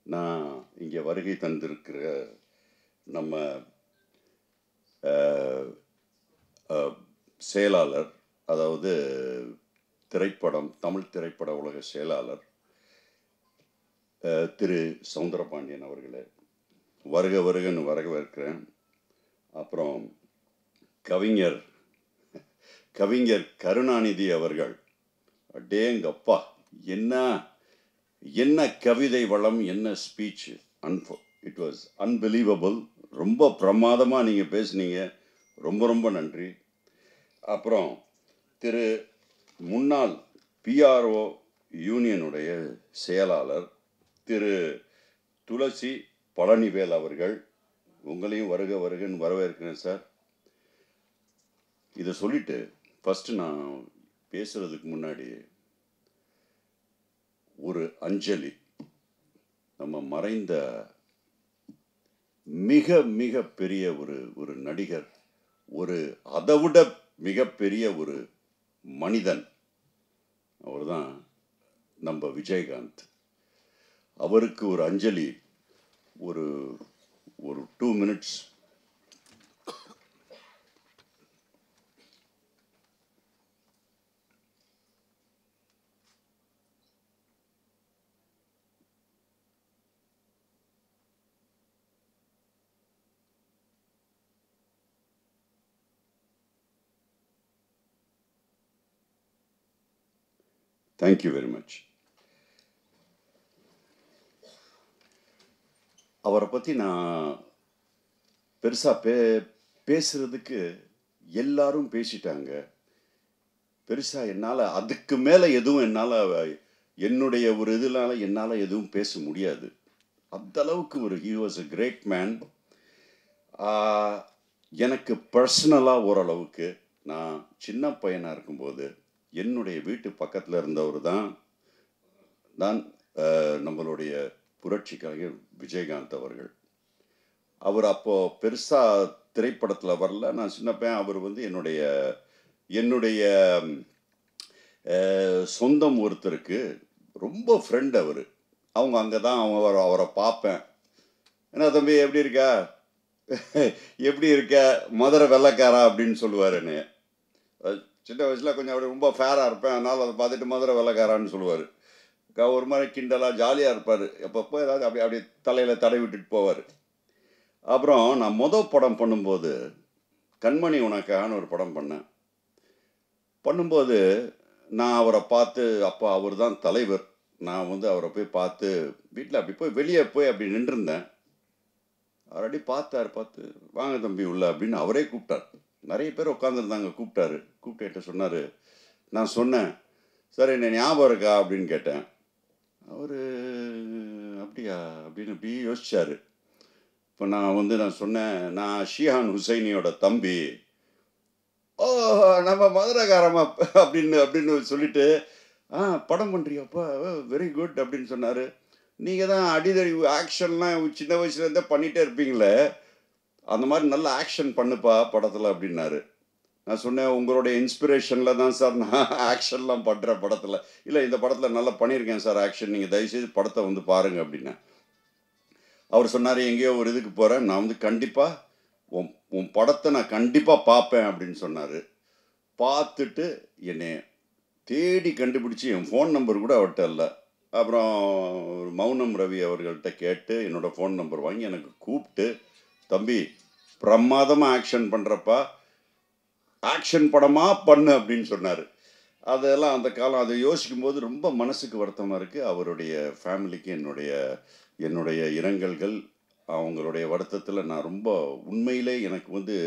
நான் இங்கே வருகை தந்திருக்கிற நம்ம செயலாளர், அதாவது தமிழ் திரைப்பட உலக செயலாளர் திரு சௌந்தரபாண்டியன் அவர்களே, வருகன்னு வரவேற்கிறேன். அப்புறம் கவிஞர் கருணாநிதி அவர்கள், அடேங்கப்பா என்ன கவிதை வளம், என்ன ஸ்பீச், இட் வாஸ் அன்பிலீவபிள். ரொம்ப பிரமாதமாக நீங்கள் பேசுனீங்க, ரொம்ப நன்றி. அப்புறம் முன்னாள் பிஆர்ஓ யூனியனுடைய செயலாளர் திரு துளசி பழனிவேல் அவர்கள், உங்களையும் வருக வருகன்னு வரவேற்கிறேன் சார். இதை சொல்லிட்டு ஃபஸ்ட்டு நான் பேசுகிறதுக்கு முன்னாடி ஒரு அஞ்சலி நம்ம மறைந்த மிக மிக பெரிய ஒரு நடிகர், அதைவிட மிகப்பெரிய ஒரு மனிதன், அவர்தான் நம்ம விஜயகாந்த். அவருக்கு ஒரு அஞ்சலி, ஒரு 2 minutes. Thank you very much. அவரை பற்றி நான் பெருசாக பேசுறதுக்கு எல்லாரும் பேசிட்டாங்க. பெருசாக என்னால் அதுக்கு மேலே எதுவும் என்னுடைய ஒரு இதனால என்னால் எதுவும் பேச முடியாது. அந்த அளவுக்கு he was a great man. எனக்கு பர்சனலாக ஓரளவுக்கு, நான் சின்ன பையனாக இருக்கும்போது என்னுடைய வீட்டு பக்கத்தில் இருந்தவர் தான் நம்மளுடைய புரட்சி கலைஞர் விஜயகாந்த் அவர்கள். அவர் அப்போது பெருசாக திரைப்படத்தில் வரல, நான் சின்ன பையன். அவர் என்னுடைய சொந்தம் ஒருத்தருக்கு ரொம்ப ஃப்ரெண்ட். அவங்க அங்கே தான் அவரை பார்ப்பேன். என்ன தம்பி எப்படி இருக்க மதுரை வெள்ளைக்காரா அப்படின்னு சொல்லுவார் என்னைய. சின்ன வயசில் கொஞ்சம் அப்படி ரொம்ப ஃபேராக இருப்பேன், அதனால் அதை பார்த்துட்டு மதுரை வெள்ளைக்காரான்னு சொல்லுவார். ஒரு மாதிரி கிண்டலாக ஜாலியாக இருப்பார். எப்பப்போ ஏதாவது அப்படி தலையில் தடை விட்டுட்டு போவார். அப்புறம் நான் படம் பண்ணும்போது கண்மணி உனக்கான்னு ஒரு படம் பண்ணும்போது நான் அவரை பார்த்து, அப்போ அவர் தான் தலைவர், நான் அவரை போய் பார்த்து வீட்டில் அப்படி போய் வெளியே போய் அப்படி நின்றுருந்தேன். அவரடி பார்த்து வாங்க தம்பி உள்ள அப்படின்னு அவரே கூப்பிட்டார். நிறைய பேர் உட்காந்துருந்தாங்க, கூப்பிட்டு சொன்னார். நான் சொன்னேன், சார் என்ன ஞாபகம் இருக்கா அப்படின்னு கேட்டேன். அவர் அப்படியா அப்படின்னு இப்படி யோசிச்சார். இப்போ நான் சொன்னேன், நான் ஷிஹான் ஹுசைனியோட தம்பி. ஓ நம்ம மதுரைக்காரமா அப்படின்னு சொல்லிட்டு, படம் பண்ணுறியாப்பா, வெரி குட் அப்படின்னு சொன்னார். நீங்கள் தான் அடிதடி ஆக்ஷன்லாம் சின்ன வயசுலேருந்தே பண்ணிகிட்டே இருப்பீங்களே, அந்த மாதிரி நல்ல ஆக்ஷன் பண்ணுப்பா படத்தில் அப்படின்னாரு. நான் சொன்னேன், உங்களுடைய இன்ஸ்பிரேஷனில் தான் சார் நான் ஆக்ஷன்லாம் பண்ணுறேன் படத்தில். இல்லை, இந்த படத்தில் நல்லா பண்ணியிருக்கேன் சார் ஆக்ஷன், நீங்கள் தயவுசெய்து படத்தை பாருங்கள் அப்படின்னேன். அவர் சொன்னார், எங்கேயோ ஒரு இதுக்கு போகிறேன், நான் கண்டிப்பாக உன் படத்தை நான் கண்டிப்பாக பார்ப்பேன் அப்படின்னு சொன்னார். பார்த்துட்டு என்னை தேடி கண்டுபிடிச்சி, என் ஃபோன் நம்பர் கூட அவர்கிட்ட இல்லை. அப்புறம் மௌனம் ரவி அவர்கள்ட்ட கேட்டு என்னோடய ஃபோன் நம்பர் வாங்கி எனக்கு கூப்பிட்டு, தம்பி பிரமாதமாக ஆக்ஷன் பண்ணுறப்பா, ஆக்ஷன் படமாக பண்ணு அப்படின்னு சொன்னார். அதெல்லாம் அந்த காலம், அதை யோசிக்கும் போது ரொம்ப மனசுக்கு வருத்தமாக இருக்குது. அவருடைய ஃபேமிலிக்கு என்னுடைய இரங்கல்கள். அவங்களுடைய வருத்தத்தில் நான் ரொம்ப உண்மையிலே எனக்கு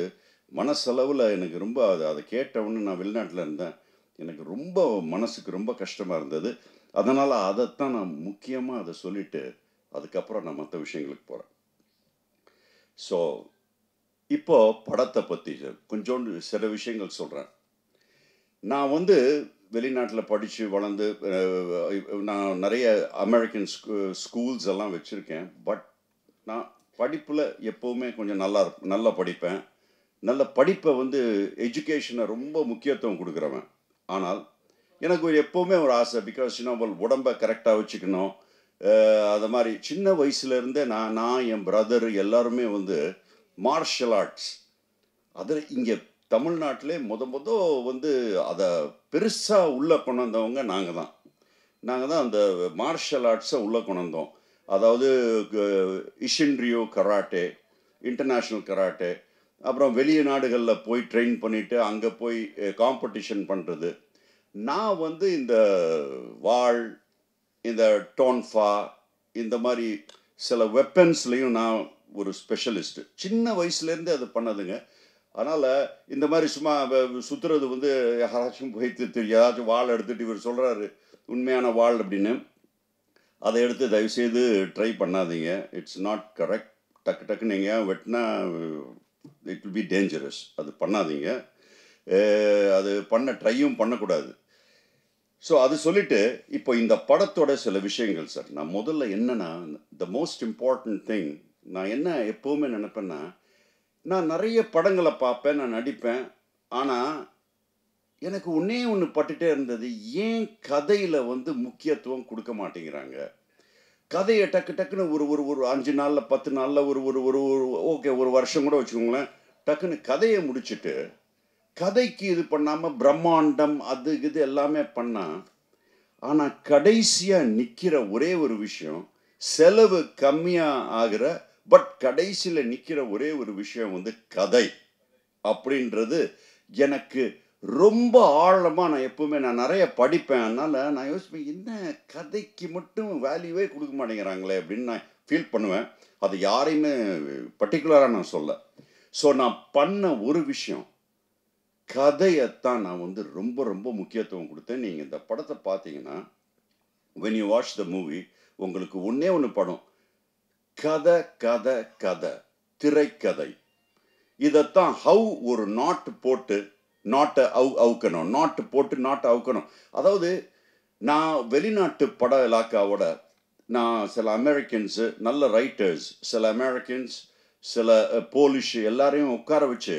மனசளவில் எனக்கு ரொம்ப அதை கேட்டவுன்னு, நான் வெளிநாட்டில் இருந்தேன், எனக்கு ரொம்ப மனசுக்கு ரொம்ப கஷ்டமாக இருந்தது. அதனால் அதைத்தான் நான் முக்கியமாக அதை சொல்லிவிட்டு அதுக்கப்புறம் நான் மற்ற விஷயங்களுக்கு போகிறேன். ஸோ இப்போது படத்தை பற்றி கொஞ்சோண்டு சில விஷயங்கள் சொல்கிறேன். நான் வெளிநாட்டில் படித்து வளர்ந்து, நான் நிறைய அமெரிக்கன் ஸ்கூல்ஸ் எல்லாம் வச்சுருக்கேன். பட் நான் படிப்பில் எப்போவுமே கொஞ்சம் நல்லா படிப்பேன். நல்ல படிப்பை எஜுகேஷனை ரொம்ப முக்கியத்துவம் கொடுக்குறவன். ஆனால் எனக்கு எப்போவுமே ஒரு ஆசை, பிகாஸ் உடம்பை கரெக்டாக வச்சுக்கணும். அது மாதிரி சின்ன வயசுலேருந்தே நான் என் பிரதர் எல்லாருமே மார்ஷல் ஆர்ட்ஸ், அதில் இங்கே தமிழ்நாட்டிலே அதை பெருசாக உள்ளே கொண்டு வந்தவங்க நாங்கள் தான் அந்த மார்ஷல் ஆர்ட்ஸை உள்ளே கொண்டு வந்தோம். அதாவது இஷின்ரியோ கராட்டே, இன்டர்நேஷ்னல் கராட்டே, அப்புறம் வெளிய நாடுகளில் போய் ட்ரெயின் பண்ணிவிட்டு அங்கே போய் காம்படிஷன் பண்ணுறது. நான் இந்த வாள், இந்த டோன்ஃபா, இந்த மாதிரி சில வெப்பன்ஸ்லேயும் நான் ஒரு ஸ்பெஷலிஸ்ட்டு. சின்ன வயசுலேருந்து அது பண்ணதுங்க. அதனால் இந்த மாதிரி சும்மா சுற்றுறது வந்து யாராச்சும் போய் ஏதாச்சும் வாள் எடுத்துகிட்டு இவர் சொல்கிறாரு உண்மையான வாள் அப்படின்னு, அதை எடுத்து தயவுசெய்து ட்ரை பண்ணாதீங்க. It's not correct. டக்கு டக்குன்னு நீங்கள் வெட்டினா இட் வில் பி டேஞ்சரஸ். அது பண்ணாதீங்க. அது ட்ரையும் பண்ணக்கூடாது. ஸோ அது சொல்லிவிட்டு இப்போ இந்த படத்தோட சில விஷயங்கள் சார். நான் முதல்ல என்னென்னா, த மோஸ்ட் இம்பார்ட்டன்ட் திங், நான் என்ன எப்போவுமே நினைப்பேன்னா, நான் நிறைய படங்களை பார்ப்பேன், நான் நடிப்பேன். ஆனால் எனக்கு ஒன்று பட்டுட்டே இருந்தது, ஏன் கதையில் வந்து முக்கியத்துவம் கொடுக்க மாட்டேங்கிறாங்க? கதையை டக்கு டக்குன்னு ஒரு ஒரு ஒரு 5 நாளில் 10 நாளில் ஒரு ஒரு ஒரு ஓகே ஒரு வருஷம் கூட வச்சுக்கோங்களேன், டக்குன்னு கதையை முடிச்சுட்டு கதைக்கு இது பண்ணாமல் பிரம்மாண்டம் அது இது எல்லாமே பண்ணால், ஆனால் கடைசியாக நிற்கிற ஒரே ஒரு விஷயம், செலவு கம்மியாக ஆகிற பட் கடைசியில் நிற்கிற ஒரே ஒரு விஷயம் வந்து கதை அப்படின்றது எனக்கு ரொம்ப ஆழமாக, நான் எப்பவுமே நான் நிறைய படிப்பேன். அதனால் நான் யோசிப்பேன், என்ன கதைக்கு மட்டும் வேல்யூவே கொடுக்க மாட்டேங்கிறாங்களே அப்படின்னு நான் ஃபீல் பண்ணுவேன். அது யாரையுமே பர்டிகுலராக நான் சொல்ல. ஸோ நான் பண்ண ஒரு விஷயம், கதையைத்தான் நான் வந்து ரொம்ப ரொம்ப முக்கியத்துவம் கொடுத்தேன். நீங்கள் இந்த படத்தை பார்த்தீங்கன்னா, when you watch the movie, உங்களுக்கு ஒன்று படம், கதை கதை கதை, திரைக்கதை. இதைத்தான் ஹவு ஒரு நாட்டு போட்டு நாட்டை அவுக்கணும், நாட்டு போட்டு நாட்டை அவுக்கணும். அதாவது நான் வெளிநாட்டு பட இலாக்காவோட நான் சில அமெரிக்கன்ஸு நல்ல ரைட்டர்ஸ், சில அமெரிக்கன்ஸ், சில போலிஷ் எல்லாரையும் உட்கார வச்சு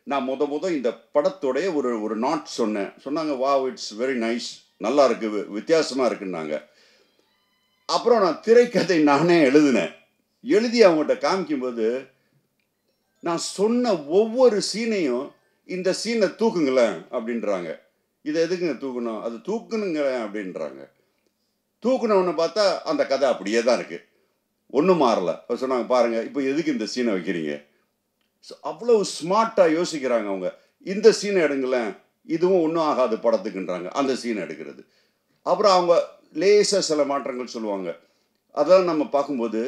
நான் இந்த படத்தோடைய ஒரு நாட் சொன்னாங்க. வாவ், இட்ஸ் வெரி நைஸ், நல்லா இருக்குது, வித்தியாசமாக இருக்குன்னாங்க. அப்புறம் நான் திரைக்கதை நானே எழுதி அவங்ககிட்ட காமிக்கும்போது, நான் சொன்ன ஒவ்வொரு சீனையும் இந்த சீனை தூக்குங்களேன் அப்படின்றாங்க. இதை எதுக்குங்க தூக்கணும், அது தூக்கணுங்களேன் அப்படின்றாங்க. தூக்கணுன்னு பார்த்தா அந்த கதை அப்படியே தான் இருக்குது, ஒன்றும் மாறலை. சொன்னாங்க, பாருங்கள் இப்போ எதுக்கு இந்த சீனை வைக்கிறீங்க? ஸோ அவ்வளோ ஸ்மார்ட்டாக யோசிக்கிறாங்க அவங்க. இந்த சீனை எடுங்களேன், இதுவும் ஒன்றும் ஆகாது படத்துக்குன்றாங்க, அந்த சீனை எடுக்கிறது. அப்புறம் அவங்க லேசாக சில மாற்றங்கள் சொல்லுவாங்க. அதெல்லாம் நம்ம பார்க்கும்போது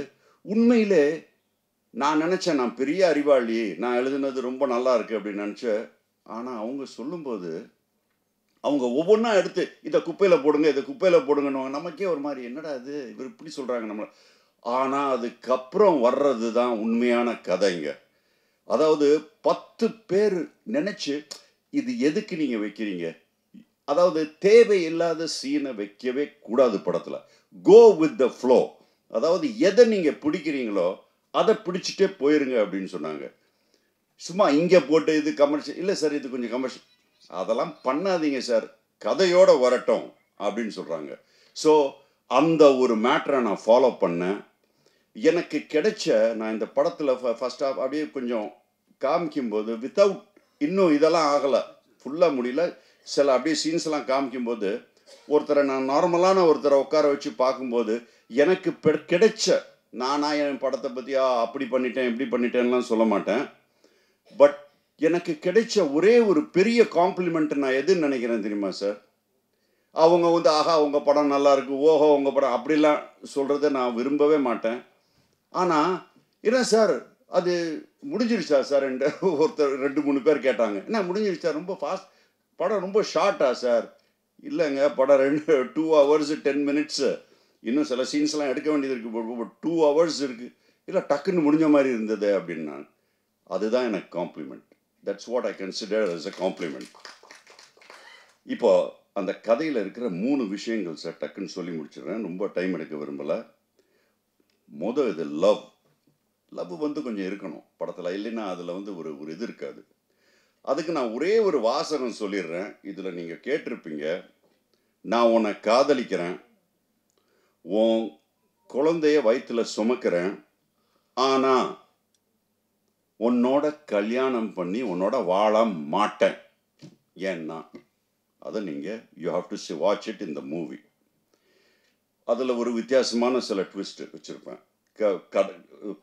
உண்மையிலே நான் நினச்சேன், நான் பெரிய அறிவாளி, நான் எழுதுனது ரொம்ப நல்லா இருக்குது அப்படின்னு நினச்சேன். ஆனால் அவங்க சொல்லும்போது அவங்க ஒவ்வொன்றா எடுத்து இதை குப்பையில் போடுங்க, இதை குப்பையில் போடுங்கன்னு நமக்கே ஒரு மாதிரி, என்னடா இது இவர் இப்படி சொல்கிறாங்க நம்மளை. ஆனால் அதுக்கப்புறம் வர்றது தான் உண்மையான கதைங்க. அதாவது 10 பேர் நினச்சி இது எதுக்கு நீங்கள் வைக்கிறீங்க, அதாவது தேவையில்லாத சீனை வைக்கவே கூடாது படத்தில். கோ வித் த ஃப்ளோ, அதாவது எதை நீங்கள் பிடிக்கிறீங்களோ அதை பிடிச்சிட்டே போயிருங்க அப்படின்னு சொன்னாங்க. சும்மா இங்கே போட்டு இது கமர்ஷியல் இல்லை சார், இது கொஞ்சம் கமர்ஷியல், அதெல்லாம் பண்ணாதீங்க சார், கதையோடு வரட்டும் அப்படின்னு சொல்கிறாங்க. ஸோ அந்த ஒரு மேட்டரை நான் ஃபாலோ பண்ணேன். எனக்கு கிடைச்ச, நான் இந்த படத்தில் ஃபர்ஸ்ட் ஆஃப் அப்படியே கொஞ்சம் காமிக்கும்போது வித்தவுட் இன்னும் இதெல்லாம் ஆகலை, ஃபுல்லாக முடியல, சில அப்படியே சீன்ஸ்லாம் காமிக்கும்போது ஒருத்தரை நான் நார்மலான ஒருத்தரை உட்கார வச்சு பார்க்கும்போது எனக்கு கிடைச்ச, நானா என் படத்தை பற்றியா அப்படி பண்ணிட்டேன் இப்படி பண்ணிட்டேன்லாம் சொல்ல மாட்டேன், பட் எனக்கு கிடைச்ச ஒரே ஒரு பெரிய காம்ப்ளிமெண்ட் நான் எதுன்னு நினைக்கிறேன் தெரியுமா சார்? அவங்க வந்து ஆஹா உங்கள் படம் நல்லா இருக்கு, ஓஹோ உங்கள் படம், அப்படிலாம் சொல்கிறத நான் விரும்பவே மாட்டேன். ஆனால் என்ன சார் அது முடிஞ்சிருச்சா சார் என்று ஒருத்தர் 2-3 பேர் கேட்டாங்க. என்ன முடிஞ்சிருச்சா, ரொம்ப ஃபாஸ்ட், படம் ரொம்ப ஷார்ட்டா சார்? இல்லைங்க, படம் 2 hours 10 minutes, இன்னும் சில சீன்ஸ்லாம் எடுக்க வேண்டியது இருக்குது, 2 hours இருக்குது, இல்லை டக்குன்னு முடிஞ்ச மாதிரி இருந்தது அப்படின்னா அதுதான் எனக்கு compliment. That's what I consider as a compliment. இப்போ அந்த கதையில் இருக்கிற 3 விஷயங்கள் சார் டக்குன்னு சொல்லி முடிச்சிடுறேன், ரொம்ப டைம் எடுக்க விரும்பலை. இது லவ் வந்து கொஞ்சம் இருக்கணும் படத்தில், இல்லைன்னா அதில் வந்து ஒரு இது இருக்காது. அதுக்கு நான் ஒரே ஒரு வாசகம் சொல்லிடுறேன், இதில் நீங்கள் கேட்டிருப்பீங்க. நான் உன்னை காதலிக்கிறேன், உன் குழந்தைய வயிற்றில் சுமக்கிறேன், ஆனால் உன்னோட கல்யாணம் பண்ணி உன்னோட வாழ மாட்டேன். ஏன்னா அதை நீங்கள் you have to watch it in the movie. அதில் ஒரு வித்தியாசமான சில ட்விஸ்ட் வச்சுருப்பேன்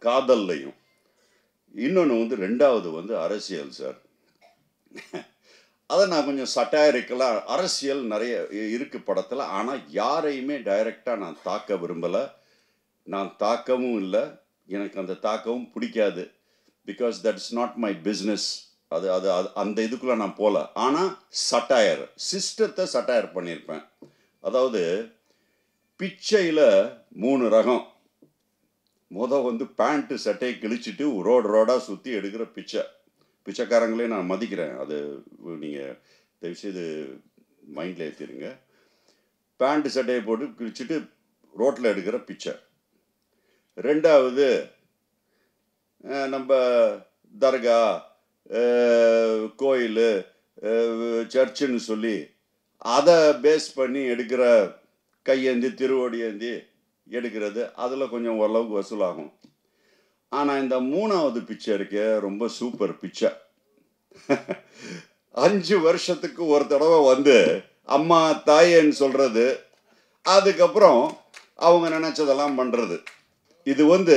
காதல்லையும். இன்னொன்று வந்து 2வது வந்து அரசியல் சார். அதை நான் கொஞ்சம் சட்டாரிக்கலாக, அரசியல் நிறைய இருக்குது படத்தில், ஆனால் யாரையுமே டைரெக்டாக நான் தாக்க விரும்பலை, நான் தாக்கவும் இல்லை, எனக்கு அந்த தாக்கவும் பிடிக்காது. Because that's not my business. அது அது அது அந்த இதுக்குள்ளே நான் போகல. ஆனால் சட்டையர் சிஸ்டத்தை சட்டையர் பண்ணியிருப்பேன். அதாவது பிச்சையில் 3 ரகம். வந்து பேண்ட்டு சட்டையை கிழிச்சிட்டு ரோடாக சுற்றி எடுக்கிற பிச்சைக்காரங்களே நான் மதிக்கிறேன். அது நீங்கள் தயவுசெய்து மைண்டில் ஏற்றிடுங்க. பேண்ட்டு சட்டையை போட்டு கிழிச்சிட்டு ரோட்டில் எடுக்கிற பிச்சை. 2வது நம்ம தர்கா, கோயில், சர்ச்சுன்னு சொல்லி அதை பேஸ் பண்ணி எடுக்கிற கையேந்தி திருவடியேந்தி எடுக்கிறது. அதில் கொஞ்சம் ஓரளவுக்கு வசூலாகும். ஆனால் இந்த 3வது பிச்சை இருக்க ரொம்ப சூப்பர் பிச்சை. 5 வருஷத்துக்கு ஒரு தடவை வந்து அம்மா தாயேன்னு சொல்கிறது, அதுக்கப்புறம் அவங்க நினச்சதெல்லாம் பண்ணுறது. இது வந்து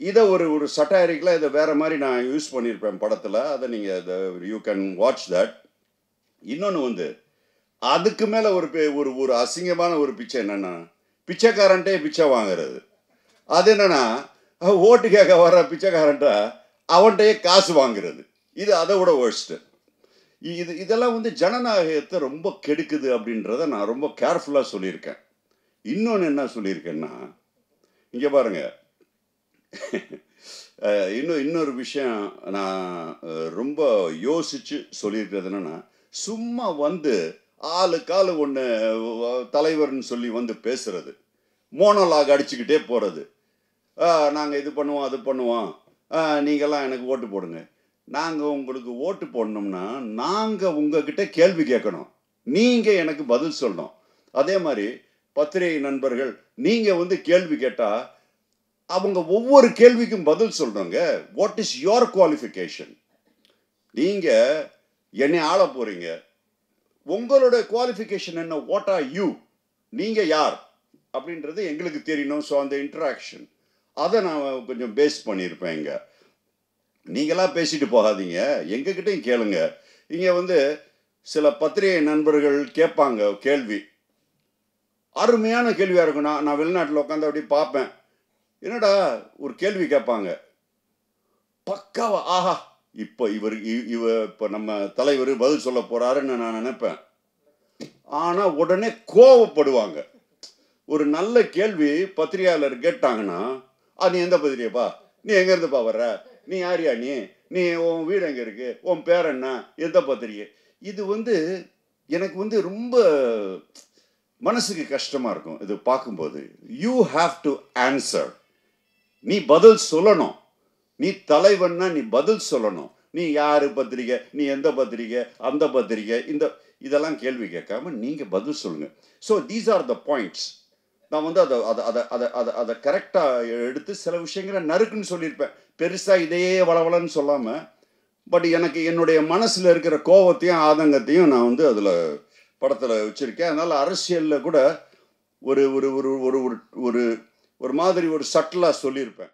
இதை ஒரு சட்டாரிக்கெலாம் இதை வேறு மாதிரி நான் யூஸ் பண்ணியிருப்பேன் படத்தில். அதை நீங்கள் யூ கேன் வாட்ச் தட். இன்னொன்று வந்து அதுக்கு மேலே ஒரு அசிங்கமான ஒரு பிச்சை என்னென்னா, பிச்சைக்காரன்ட்டே பிச்சை வாங்கிறது. அது என்னென்னா, ஓட்டு கேட்க வர்ற பிச்சைக்காரன்ட்ட அவன்கிட்டயே காசு வாங்குறது. இது அதை விட வேர்ஸ்ட்டு. இதெல்லாம் வந்து ஜனநாயகத்தை ரொம்ப கெடுக்குது அப்படின்றத நான் ரொம்ப கேர்ஃபுல்லாக சொல்லியிருக்கேன். இன்னொன்று என்ன சொல்லியிருக்கேன்னா, இங்கே பாருங்கள், இன்னொரு விஷயம் நான் ரொம்ப யோசித்து சொல்லியிருக்கிறது என்னென்னா, சும்மா வந்து ஆளுக்கால் ஒன்று தலைவர்னு சொல்லி வந்து பேசுறது, மோனோலாக் அடிச்சுக்கிட்டே போகிறது. நாங்கள் இது பண்ணுவோம் அது பண்ணுவோம், நீங்கள்லாம் எனக்கு ஓட்டு போடுங்க. நாங்கள் உங்களுக்கு ஓட்டு போடணும்னா நாங்கள் உங்ககிட்ட கேள்வி கேட்கணும், நீங்கள் எனக்கு பதில் சொல்லணும். அதே மாதிரி பத்திரிகை நண்பர்கள், நீங்கள் வந்து கேள்வி கேட்டால் அவங்க ஒவ்வொரு கேள்விக்கும் பதில் சொல்லணுங்க. What is your qualification? நீங்கள் என்னை ஆள போகிறீங்க, உங்களோட குவாலிஃபிகேஷன் என்ன? What are you? நீங்கள் யார் அப்படின்றது எங்களுக்கு தெரியணும். ஸோ அந்த இன்ட்ராக்ஷன் அதை நான் கொஞ்சம் பேஸ் பண்ணியிருப்பேன். இங்கே நீங்களாம் பேசிட்டு போகாதீங்க, எங்ககிட்டையும் கேளுங்க. இங்கே வந்து சில பத்திரிகை நண்பர்கள் கேட்பாங்க கேள்வி, அருமையான கேள்வியாக இருக்கும். நான் வெளிநாட்டில் உட்காந்து அப்படி பார்ப்பேன், என்னடா ஒரு கேள்வி கேட்பாங்க பக்காவா, ஆஹா இப்போ இப்போ நம்ம தலைவர் பதில் சொல்ல போகிறாருன்னு நான் நினைப்பேன். ஆனால் உடனே கோவப்படுவாங்க. ஒரு நல்ல கேள்வி பத்திரிகையாளர் கேட்டாங்கன்னா, நீ எந்த பத்திரிகைப்பா, நீ எங்கேருந்துப்பா வர்ற, நீ யாரியா, நீ உன் வீடு எங்கே இருக்குது, உன் பேர் என்ன, எந்த பத்திரிகை? இது வந்து எனக்கு வந்து ரொம்ப மனசுக்கு கஷ்டமாக இருக்கும் இது பார்க்கும்போது. You have to answer. நீ பதில் சொல்லணும். நீ தலைவன்னா நீ பதில் சொல்லணும். நீ யார் பத்திரிகை, நீ எந்த பத்திரிகை, அந்த பத்திரிகை, இதெல்லாம் கேள்வி கேட்காம நீங்கள் பதில் சொல்லுங்கள். So these are the points. நான் வந்து அதை கரெக்டாக எடுத்து சில விஷயங்களை நறுக்குன்னு சொல்லியிருப்பேன். பெருசாக இதையே வளவலன்னு சொல்லாமல், பட் எனக்கு என்னுடைய மனசில் இருக்கிற கோபத்தையும் ஆதங்கத்தையும் நான் வந்து அதில் படத்தில் வச்சுருக்கேன். அதனால் அரசியலில் கூட ஒரு ஒரு ஒரு ஒரு ஒரு ஒரு மாதிரி ஒரு சட்டிலாக சொல்லியிருப்பேன்.